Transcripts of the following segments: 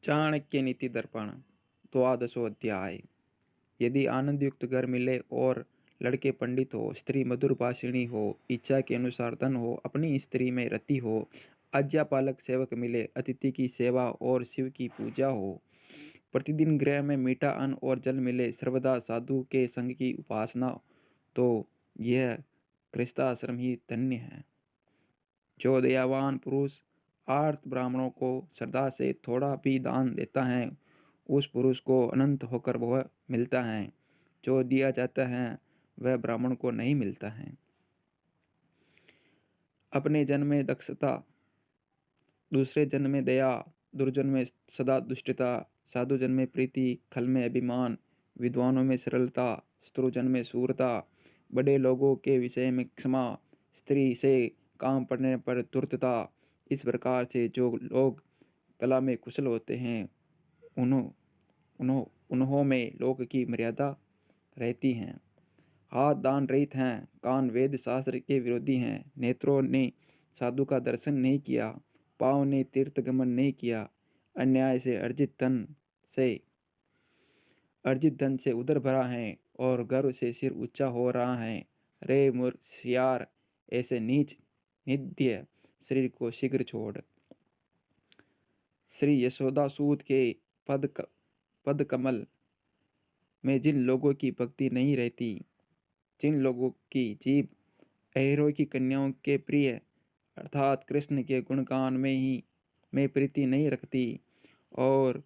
चाणक्य नीति दर्पण द्वादशो अध्याय। यदि आनंद युक्त घर मिले और लड़के पंडित हो, स्त्री मधुर भाषिणी हो, इच्छा के अनुसार धन हो, अपनी स्त्री में रति हो, आज्ञापालक सेवक मिले, अतिथि की सेवा और शिव की पूजा हो, प्रतिदिन गृह में मीठा अन्न और जल मिले, सर्वदा साधु के संग की उपासना, तो यह गृहस्थाश्रम ही धन्य है। जो दयावान पुरुष आर्त ब्राह्मणों को श्रद्धा से थोड़ा भी दान देता है, उस पुरुष को अनंत होकर वह मिलता है। जो दिया जाता है वह ब्राह्मण को नहीं मिलता है। अपने जन्म में दक्षता, दूसरे जन्म में दया, दुर्जन में सदा दुष्टता, साधु जन्म में प्रीति, खल में अभिमान, विद्वानों में सरलता, स्त्रुजन में शूरता, बड़े लोगों के विषय में क्षमा, स्त्री से काम पड़ने पर धूर्तता। इस प्रकार से जो लोग कला में कुशल होते हैं, उन्हों में लोक की मर्यादा रहती है। हाथ दान रहित हैं, कान वेद शास्त्र के विरोधी हैं, नेत्रों ने साधु का दर्शन नहीं किया, पाँव ने तीर्थ गमन नहीं किया, अन्याय से अर्जित धन से उदर भरा है और गर्व से सिर ऊंचा हो रहा है। रे मूर्खसियार, ऐसे नीच निंद्य शरीर को शीघ्र छोड़। श्री यशोदा सूत के पद कमल में जिन लोगों की भक्ति नहीं रहती, जिन लोगों की जीभ अहिरों की कन्याओं के प्रिय अर्थात कृष्ण के गुणगान में प्रीति नहीं रखती, और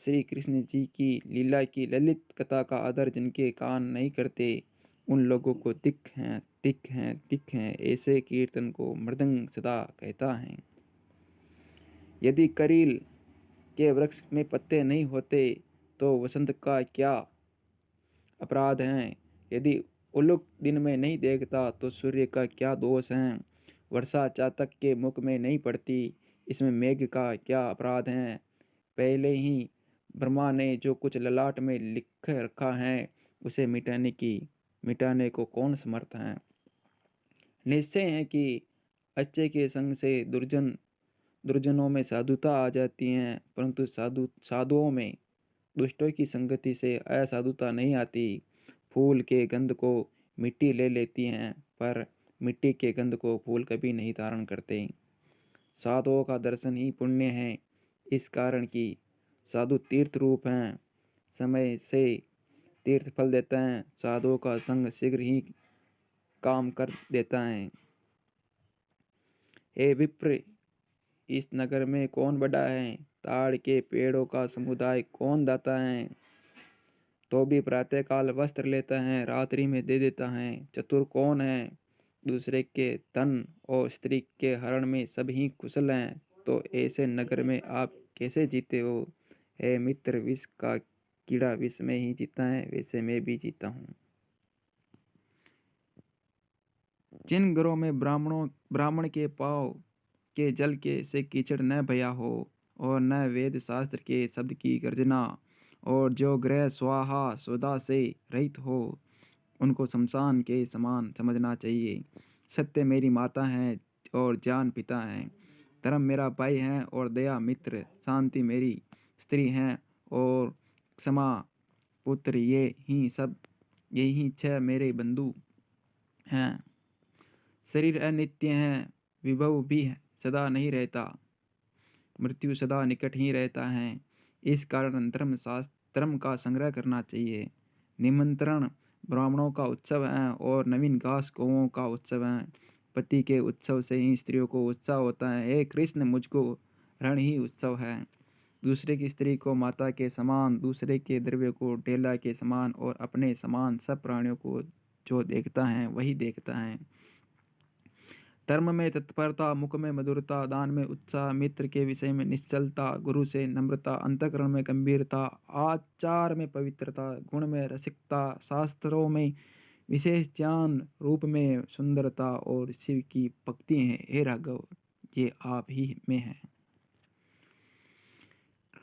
श्री कृष्ण जी की लीला की ललित कथा का आदर जिनके कान नहीं करते, उन लोगों को दिक हैं ऐसे कीर्तन को मृदंग सदा कहता है। यदि करील के वृक्ष में पत्ते नहीं होते तो वसंत का क्या अपराध है। यदि उल्लुक दिन में नहीं देखता तो सूर्य का क्या दोष है। वर्षा चातक के मुख में नहीं पड़ती, इसमें मेघ का क्या अपराध है। पहले ही ब्रह्मा ने जो कुछ ललाट में लिख रखा है, उसे मिटाने को कौन समर्थ है। निश्चय है कि अच्छे के संग से दुर्जनों में साधुता आ जाती है, परंतु साधुओं में दुष्टों की संगति से असाधुता नहीं आती। फूल के गंध को मिट्टी ले लेती है, पर मिट्टी के गंध को फूल कभी नहीं धारण करते। साधुओं का दर्शन ही पुण्य है, इस कारण कि साधु तीर्थ रूप हैं, समय से तीर्थ फल देता है। साधुओं का संग शीघ्र ही काम कर देता है। हे विप्र, इस नगर में कौन बड़ा है। ताड़ के पेड़ों का समुदाय कौन दाता है। तो भी प्रातःकाल वस्त्र लेता है, रात्रि में दे देता है। चतुर कौन है। दूसरे के धन और स्त्री के हरण में सब ही कुशल हैं, तो ऐसे नगर में आप कैसे जीते हो। हे मित्र, विष का कीड़ा विष में ही जीता है, वैसे मैं भी जीता हूँ। जिन घरों में ब्राह्मण के पाँव के जल के से कीचड़ न भया हो और न वेद शास्त्र के शब्द की गर्जना, और जो गृह स्वाहा स्वदा से रहित हो, उनको शमशान के समान समझना चाहिए। सत्य मेरी माता है और ज्ञान पिता है, धर्म मेरा भाई है और दया मित्र, शांति मेरी स्त्री है और क्षमा पुत्र, यही छह मेरे बंधु हैं। शरीर अनित्य है, विभव भी सदा नहीं रहता, मृत्यु सदा निकट ही रहता है। इस कारण धर्म का संग्रह करना चाहिए। निमंत्रण ब्राह्मणों का उत्सव है और नवीन घास गौओं का उत्सव है। पति के उत्सव से ही स्त्रियों को उत्साह होता है। हे कृष्ण, मुझको रण ही उत्सव है। दूसरे की स्त्री को माता के समान, दूसरे के द्रव्य को ढेला के समान और अपने समान सब प्राणियों को जो देखता है वही देखता है। धर्म में तत्परता, मुख में मधुरता, दान में उत्साह, मित्र के विषय में निश्चलता, गुरु से नम्रता, अंतःकरण में गंभीरता, आचार में पवित्रता, गुण में रसिकता, शास्त्रों में विशेष ज्ञान, रूप में सुंदरता और शिव की भक्ति है। हे राघव, ये आप ही में है।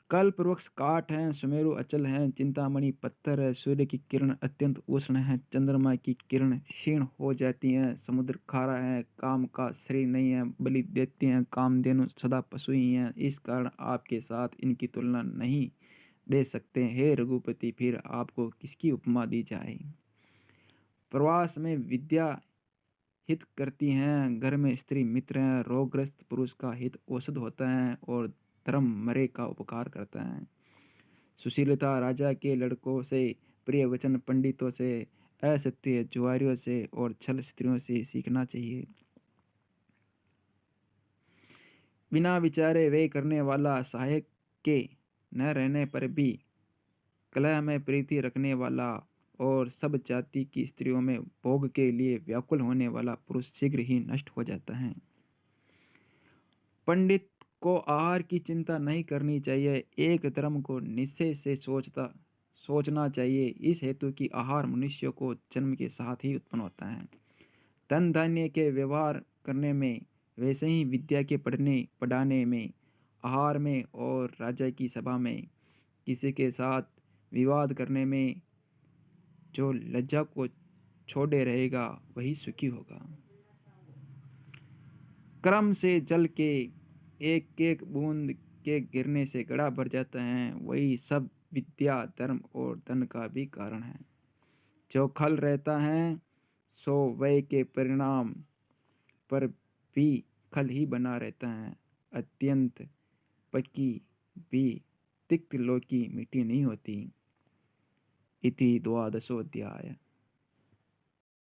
कल्प वृक्ष काठ हैं, सुमेरु अचल हैं, चिंतामणि पत्थर है, सूर्य की किरण अत्यंत उष्ण है, चंद्रमा की किरण क्षीण हो जाती हैं, समुद्र खारा है, काम का शरीर नहीं है, बलि देते हैं, कामधेनु सदा पशु ही हैं, इस कारण आपके साथ इनकी तुलना नहीं दे सकते। हे रघुपति, फिर आपको किसकी उपमा दी जाए। प्रवास में विद्या हित करती हैं, घर में स्त्री मित्र हैं, रोगग्रस्त पुरुष का हित औषध होता है और धर्म मरे का उपकार करता है। सुशीलता राजा के लड़कों से, प्रिय वचन पंडितों से, असत्य जुआरियों से और छल स्त्रियों से सीखना चाहिए। बिना विचारे वे करने वाला, सहायक के न रहने पर भी कलह में प्रीति रखने वाला और सब जाति की स्त्रियों में भोग के लिए व्याकुल होने वाला पुरुष शीघ्र ही नष्ट हो जाता है। पंडित को आहार की चिंता नहीं करनी चाहिए, एक धर्म को निश्चय से सोचना चाहिए। इस हेतु कि आहार मनुष्य को जन्म के साथ ही उत्पन्न होता है। धन धान्य के व्यवहार करने में, वैसे ही विद्या के पढ़ाने में, आहार में और राजा की सभा में किसी के साथ विवाद करने में जो लज्जा को छोड़े रहेगा वही सुखी होगा। क्रम से जल के एक एक बूंद के गिरने से घड़ा भर जाता है, वही सब विद्या धर्म और धन का भी कारण है। जो खल रहता है सो वय के परिणाम पर भी खल ही बना रहता है। अत्यंत पकी भी तिक्त लौकी मीठी नहीं होती। इति द्वादशोऽध्याय।